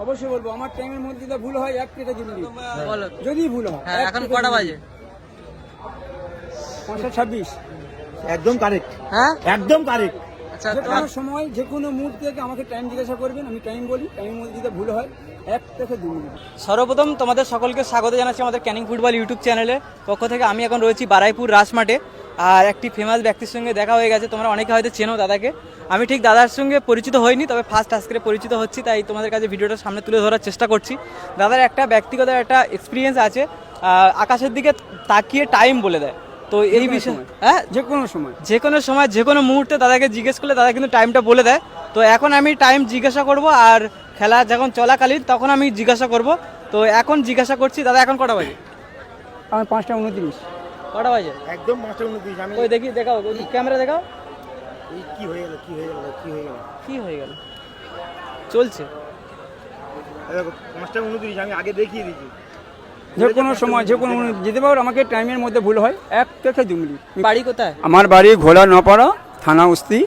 অবশ্যই বলবো, আমার টাইমের মধ্যে যদি ভুল হয় 1 থেকে 2 মিনিট বলো। যদি ভুল হয়। হ্যাঁ, এখন কটা বাজে? 5:26। একদম কারেক্ট, হ্যাঁ একদম কারেক্ট। আচ্ছা যে কোনো সময় যে কোনো মুহূর্তে আমাকে টাইম জিজ্ঞাসা করবেন, আমি টাইম বলি, টাইমের মধ্যে যদি ভুল হয় 1 থেকে 2 মিনিট। সর্বপ্রথম তোমাদের সকলকে স্বাগত জানাচ্ছি আমাদের ক্যানিং ফুটবল ইউটিউব চ্যানেলে পক্ষ থেকে। আমি এখন রয়েছি বারাইপুর রাজমাঠে, আর একটি ফেমাস ব্যক্তির সঙ্গে দেখা হয়ে গেছে। তোমরা অনেকে হয়তো চেনো দাদাকে। আমি ঠিক দাদার সঙ্গে পরিচিত হইনি, তবে ফার্স্ট আজকে পরিচিত হচ্ছি, তাই তোমাদের কাছে ভিডিওটা সামনে তুলে ধরার চেষ্টা করছি। দাদার একটা ব্যক্তিগত একটা এক্সপিরিয়েন্স আছে, আকাশের দিকে তাকিয়ে টাইম বলে দেয়। তো এই বিষয়ে হ্যাঁ, যে কোনো সময় যে কোনো মুহূর্তে দাদাকে জিজ্ঞেস করলে দাদা কিন্তু টাইমটা বলে দেয়। তো এখন আমি টাইম জিজ্ঞাসা করব, আর খেলা যখন চলাকালীন তখন আমি জিজ্ঞাসা করব। তো এখন জিজ্ঞাসা করছি, দাদা এখন কটা বাজে? আমার 5:29। কটা বাজে? একদম 5:29। আমি ওই দেখি, দেখাও ক্যামেরা, দেখাও এই কি হয়ে গেল, কি হয়ে গেল, কি হয়ে গেল, কি হয়ে গেল। চলছে দেখো 5:29। আমি আগে দেখিয়ে দিয়েছি। যে কোনো সময় যে কোনো যেতে পারো, আমাকে টাইমের মধ্যে ভুল হয় 1 থেকে 2 মিনিট। বাড়ি কোথায়? আমার বাড়ি ঘোলা নপাড়া, থানা উস্তি,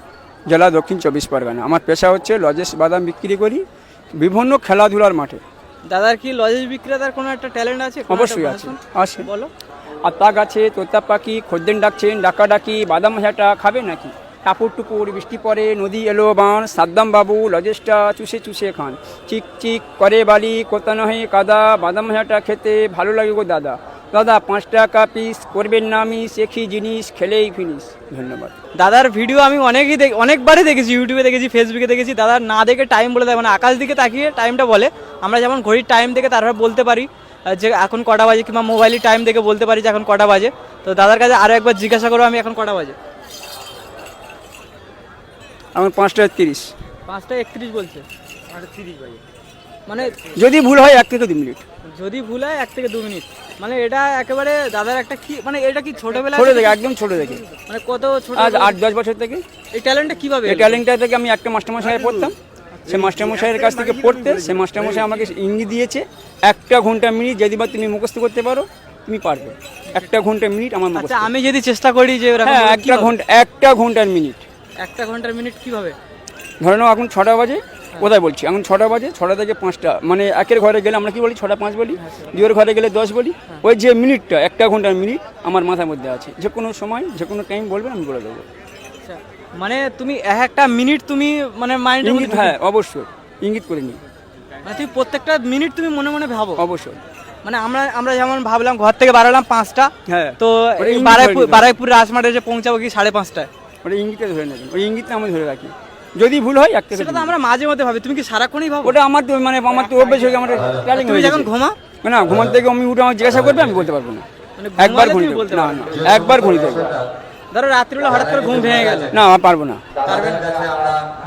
জেলা দক্ষিণ 24 পরগনা। আমার পেশা হচ্ছে লজেস বাদাম বিক্রি করি বিভিন্ন খেলাধুলার মাঠে। দাদার কি লজেস বিক্রেতার কোনো একটা ট্যালেন্ট আছে? কোনো অবশ্যই একটা আছে, ভাষণ? আছে। বলো। আতা গাছে তোতা পাখি খদ্দেন ডাকছেন, ডাকাডাকি বাদাম হাটা খাবে নাকি, টাপুর টুপুর বৃষ্টি পড়ে নদী এলো বান, সাদ্দাম বাবু লজেসটা চুষে চুষে খান, চিক চিক করে বালি কোথা নহে কাদা, বাদাম হাটা খেতে ভালো লাগে গো দাদা, দাদা 5 টাকা পিস করবেন না মিস, একই জিনিস খেলেই ফিনিস। ধন্যবাদ। দাদার ভিডিও আমি অনেকবারই দেখেছি, ইউটিউবে দেখেছি, ফেসবুকে দেখেছি। দাদার না দেখে টাইম বলে দেয়, মানে আকাশ দিকে তাকিয়ে টাইমটা বলে। আমরা যেমন ঘড়ির টাইম দেখে তারপর বলতে পারি যে এখন কটা বাজে, কিংবা মোবাইলের টাইম দেখে বলতে পারি যে এখন কটা বাজে। তো দাদার কাছে আরও একবার জিজ্ঞাসা করবো, আমি এখন কটা বাজে? আমার 5:30। 5:31 বলছে, 30 বাজে। মানে যদি ভুল হয় 1 থেকে 2 মিনিট। যদি ভুল হয় 1 থেকে 2 মিনিট, মানে এটা একেবারে দাদার একটা কি, মানে এটা কি ছোটবেলা ছোট থেকে, একদম ছোট থেকে, মানে কত ছোট? আজ 8-10 বছর থেকে। এই ট্যালেন্টটা কিভাবে? এই ট্যালেন্টটা থেকে আমি একটা মাস্টারমশাই পড়তাম, সে মাস্টারমশাইয়ের কাছ থেকে পড়তে, সে মাস্টারমশাই আমাকে ইঙ্গিত দিয়েছে 1 ঘন্টা মিনিট যদি বা তুমি মুখস্থ করতে পারো তুমি পারবে। 1 ঘন্টা মিনিট আমার মুখস্থ। আচ্ছা, আমি যদি চেষ্টা করি যে এরকম, হ্যাঁ, 1 ঘন্টার মিনিট। 1 ঘন্টার মিনিট কিভাবে? ধরে নাও এখন 6টা বাজে, কোথায় বলছি, এখন 6টা বাজে, 6টা থেকে 5টা, মানে 1-এর ঘরে গেলে আমরা কি বলি 6টা 5 বলি, 2-এর ঘরে গেলে 10 বলি। ওই যে মিনিটটা, 1 ঘন্টার মিনিট আমার মাথার মধ্যে আছে। যে কোনো সময় যে কোনো টাইম বলবেন আমি বলে দেবো। আচ্ছা, মানে তুমি একটা মিনিট তুমি মানে মাইন্ডের ইঙ্গিত, মধ্যে, হ্যাঁ অবশ্যই ইঙ্গিত করে নিই, মানে তুমি প্রত্যেকটা মিনিট তুমি মনে মনে ভাবো? অবশ্যই। মানে আমরা যেমন ভাবলাম ঘর থেকে বাড়ালাম 5টা, হ্যাঁ, তো ওটা এই ইঙ্গিত করে নিতে হবে। বারাইপুর রাজমাঠে যে পৌঁছাবো কি 5:30টায়, ওটা ইঙ্গিতটা ধরে নেবেন, ওই ইঙ্গিতটা আমি ধরে রাখি। যদি ভুল হয় 1 থেকে সেটা 2 তো আমরা মাঝে মধ্যে ভাবি। তুমি কি সারাক্ষণই ভাবো? ওটা আমার তো মানে আমার তো অভ্যেস হয়ে গেছে, আমার ট্যালেন্ট তুমি হয়ে যখন গেছে। ঘুমা, না, ঘুমার থেকে আমি উঠে আমাকে জিজ্ঞাসা করবে, আমি বলতে পারবো না। মানে একবার ঘুমালে ঘুরি তুমি দেবো। বলতে না পারবে? না, একবার ঘুরি দেবো। ধরো রাত্রিবেলা হঠাৎ করে ঘুম ভেঙে গেল, না, আমার পারবো না। পারবে না।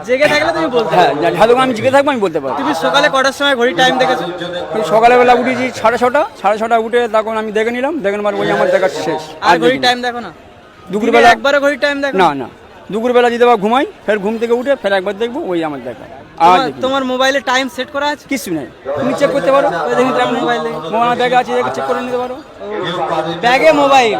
জেগে থাকলে তুমি বলতে হ্যাঁ, পারবে। যতক্ষণ আমি জিজ্ঞেস থাকবো আমি বলতে পারবো। তুমি সকালে কটার সময় ঘড়ি টাইম দেখেছো? আমি সকালবেলা উঠেছি 6:30 উঠে তখন আমি দেখে নিলাম, দেখে নেবার ওই আমার দেখা শেষ। আর ঘড়ি দেখিনি। টাইম দেখো না? দুপুরবেলা একবারও ঘড়ি টাইম দেখো না না, দুপুরবেলা যদি আবার ঘুমাই, ফের ঘুম থেকে উঠে ফের একবার দেখবো, ওই আমার দেখা। আর তোমার মোবাইলে টাইম সেট করা আছে? কিছু নাই, তুমি চেক করতে পারো। মোবাইল ব্যাগে আছে, চেক করে নিতে পারো। ব্যাগে মোবাইল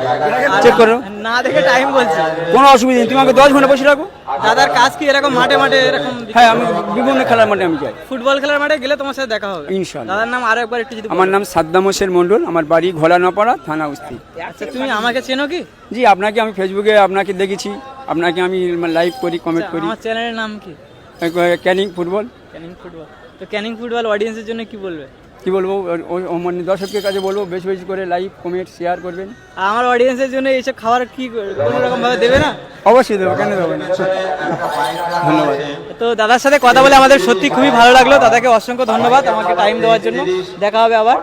চেক করো, না দেখে টাইম বলছে। কোনো অসুবিধা নেই, তুমি আমাকে 10 ঘন্টা বসে রাখো। দাদার কাজ কি এরকম মাঠে মাঠে এরকম? হ্যাঁ, আমি বিভিন্ন খেলার মাঠে আমি যাই। ফুটবল খেলার মাঠে গেলে তোমার সাথে দেখা হবে ইনশাআল্লাহ। দাদার নাম আরো একবার একটু যদি আমার নাম সাদ্দাম হোসেন মন্ডল, আমার বাড়ি ঘোলা নপাড়া, থানা উস্তি। আচ্ছা, তুমি আমাকে চেনো কি? জি, আপনাকে আমি ফেসবুকে আপনাকে দেখেছি, আপনাকে আমি লাইভ করি, কমেন্ট করি। আমার চ্যানেলের নাম কি? ক্যানিং ফুটবল। ক্যানিং ফুটবল। তো ক্যানিং ফুটবল অডিয়েন্সের জন্য কি বলবে? কি বলবো, মানে দর্শকের কাছে বলবো বেশি বেশি করে লাইক কমেন্ট শেয়ার করবেন। আমার অডিয়েন্সের জন্য এইসব খাবার কি কোনো রকম ভাবে দেবে না? অবশ্যই দেবো, কেন দেবো না। ধন্যবাদ। তো দাদার সাথে কথা বলে আমাদের সত্যি খুবই ভালো লাগলো। দাদাকে অসংখ্য ধন্যবাদ আমাকে টাইম দেওয়ার জন্য। দেখা হবে আবার।